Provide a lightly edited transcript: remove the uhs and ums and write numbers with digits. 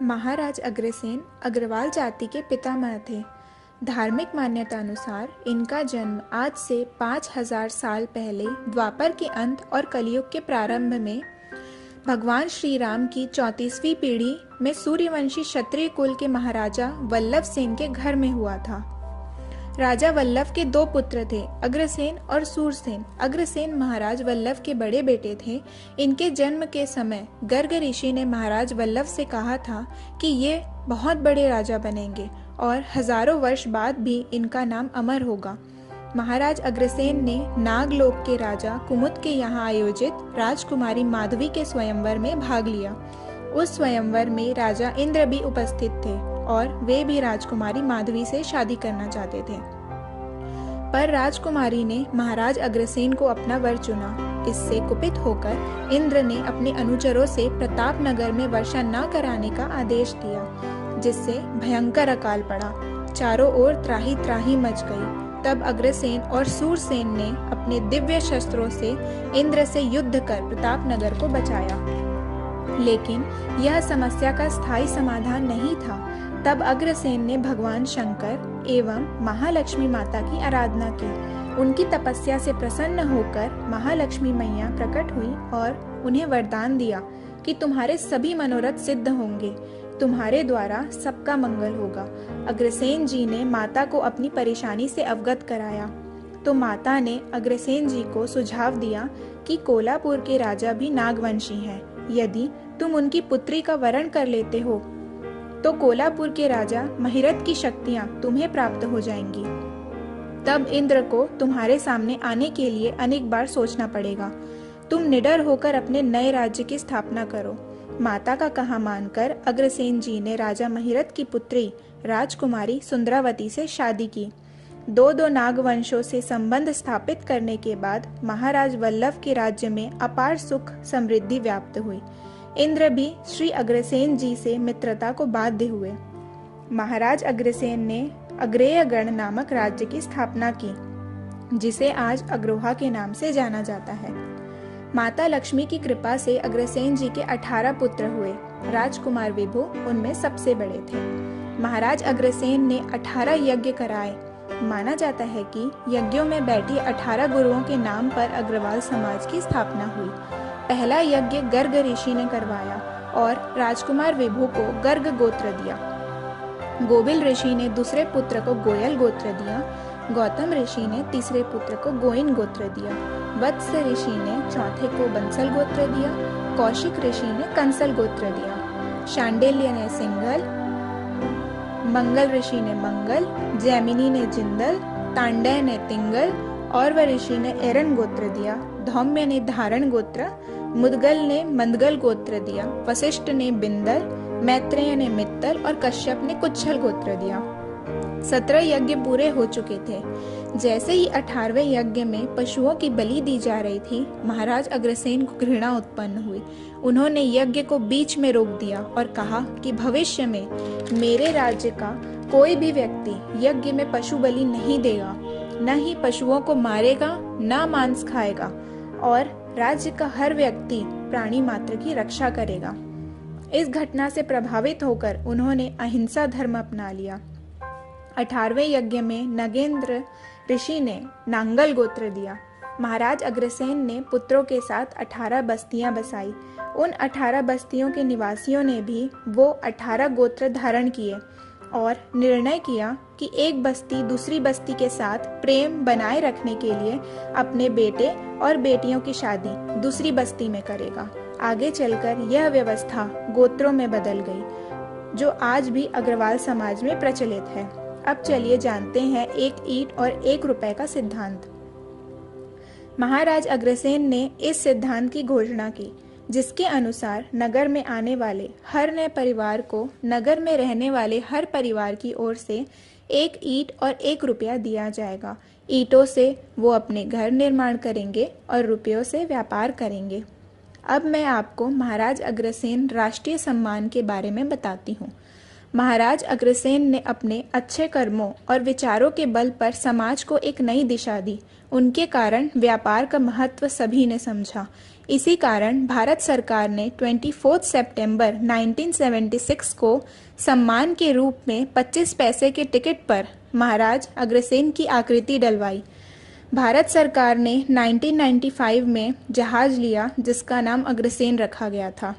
महाराज अग्रसेन अग्रवाल जाति के पितामह थे। धार्मिक मान्यता अनुसार इनका जन्म आज से 5000 साल पहले द्वापर के अंत और कलयुग के प्रारंभ में भगवान श्री राम की 34वीं पीढ़ी में सूर्यवंशी क्षत्रिय कुल के महाराजा वल्लभ सेन के घर में हुआ था। राजा वल्लभ के दो पुत्र थे, अग्रसेन और सूरसेन। अग्रसेन महाराज वल्लभ के बड़े बेटे थे। इनके जन्म के समय गर्ग ऋषि ने महाराज वल्लभ से कहा था कि ये बहुत बड़े राजा बनेंगे और हजारों वर्ष बाद भी इनका नाम अमर होगा। महाराज अग्रसेन ने नागलोक के राजा कुमुद के यहाँ आयोजित राजकुमारी माधवी के स्वयंवर में भाग लिया। उस स्वयंवर में राजा इंद्र भी उपस्थित थे और वे भी राजकुमारी माधवी से शादी करना चाहते थे, पर राजकुमारी ने महाराज अग्रसेन को अपना वर चुना। इससे कुपित होकर इंद्र ने अपने अनुचरों से प्रताप नगर में वर्षा न कराने का आदेश दिया, जिससे भयंकर अकाल पड़ा। चारों ओर त्राही त्राही मच गई। तब अग्रसेन और सूरसेन ने अपने दिव्य शस्त्रों से इंद्र से युद्ध कर प्रताप नगर को बचाया, लेकिन यह समस्या का स्थायी समाधान नहीं था। तब अग्रसेन ने भगवान शंकर एवं महालक्ष्मी माता की आराधना की। उनकी तपस्या से प्रसन्न होकर महालक्ष्मी मैया प्रकट हुई और उन्हें वरदान दिया कि तुम्हारे सभी मनोरथ सिद्ध होंगे, तुम्हारे द्वारा सबका मंगल होगा। अग्रसेन जी ने माता को अपनी परेशानी से अवगत कराया, तो माता ने अग्रसेन जी को सुझाव दिया कि कोलापुर के राजा भी नागवंशी हैं। यदि तुम उनकी पुत्री का वरण कर लेते हो तो कोलापुर के राजा महिरथ की शक्तियां तुम्हें प्राप्त हो जाएंगी। तब इंद्र को तुम्हारे सामने आने के लिए अनेक बार सोचना पड़ेगा। तुम निडर होकर अपने नए राज्य की स्थापना करो। माता का कहा मानकर अग्रसेन जी ने राजा महिरथ की पुत्री राजकुमारी सुंदरावती से शादी की। दो नागवंशों से संबंध स्थापित करने के बाद महाराज वल्लभ के राज्य में अपार सुख समृद्धि व्याप्त हुई। इंद्र भी श्री अग्रसेन जी से मित्रता को बाध्य हुए। महाराज अग्रसेन ने अग्रेयगण नामक राज्य की स्थापना की, जिसे आज अग्रोहा के नाम से जाना जाता है। माता लक्ष्मी की कृपा से अग्रसेन जी के 18 पुत्र हुए। राजकुमार विभु उनमें सबसे बड़े थे। महाराज अग्रसेन ने 18 यज्ञ कराए। माना जाता है कि यज्ञों में बैठी 18 गुरुओं के नाम पर अग्रवाल समाज की स्थापना हुई। पहला यज्ञ गर्ग ऋषि ने करवाया और राजकुमार विभु को गर्ग गोत्र दिया। गोबिल ऋषि ने दूसरे पुत्र को गोयल गोत्र दिया। गौतम ऋषि ने तीसरे पुत्र को गोइन गोत्र दिया। वत्स ऋषि ने चौथे को बंसल गोत्र दिया। कौशिक ऋषि ने कंसल गोत्र दिया। शांडिल्य ने सिंघल, मंगल ऋषि ने मंगल, जैमिनी ने जिंदल, तांडय ने तिंगल, और वह ऋषि ने एरन गोत्र दिया। धौम्य ने धारण गोत्र, मुदगल ने मंदगल गोत्र दिया। वशिष्ठ ने बिंदल, मैत्रेय ने मित्तल और कश्यप ने कुच्छल गोत्र दिया। 17 यज्ञ पूरे हो चुके थे। जैसे ही 18वें यज्ञ में पशुओं की बलि दी जा रही थी, महाराज अग्रसेन को घृणा उत्पन्न हुई। उन्होंने यज्ञ को बीच में रोक दिया और कहा कि भविष्य में मेरे राज्य का कोई भी व्यक्ति यज्ञ में पशु बलि नहीं देगा, न ही पशुओं को मारेगा, न मांस खाएगा, और राज्य का हर व्यक्ति प्राणी मात्र की रक्षा करेगा। इस घटना से प्रभावित होकर उन्होंने अहिंसा धर्म अपना लिया। 18वें यज्ञ में नगेंद्र ऋषि ने नांगल गोत्र दिया। महाराज अग्रसेन ने पुत्रों के साथ 18 बस्तियां बसाई। उन 18 बस्तियों के निवासियों ने भी वो 18 गोत्र धारण किए और निर्णय किया कि एक बस्ती दूसरी बस्ती के साथ प्रेम बनाए रखने के लिए अपने बेटे और बेटियों की शादी दूसरी बस्ती में करेगा। आगे चलकर यह व्यवस्था गोत्रों में बदल गई, जो आज भी अग्रवाल समाज में प्रचलित है। अब चलिए जानते हैं एक ईंट और 1 रुपए का सिद्धांत। महाराज अग्रसेन ने इस सिद्धांत की घोषणा की, जिसके अनुसार नगर में आने वाले हर नए परिवार को नगर में रहने वाले हर परिवार की ओर से 1 ईंट और 1 रुपया दिया जाएगा। ईंटों से वो अपने घर निर्माण करेंगे और रुपयों से व्यापार करेंगे। अब मैं आपको महाराज अग्रसेन राष्ट्रीय सम्मान के बारे में बताती हूँ। महाराज अग्रसेन ने अपने अच्छे कर्मों और विचारों के बल पर समाज को एक नई दिशा दी। उनके कारण व्यापार का महत्व सभी ने समझा। इसी कारण भारत सरकार ने 24 सितंबर 1976 को सम्मान के रूप में 25 पैसे के टिकट पर महाराज अग्रसेन की आकृति डलवाई। भारत सरकार ने 1995 में जहाज लिया जिसका नाम अग्रसेन रखा गया था।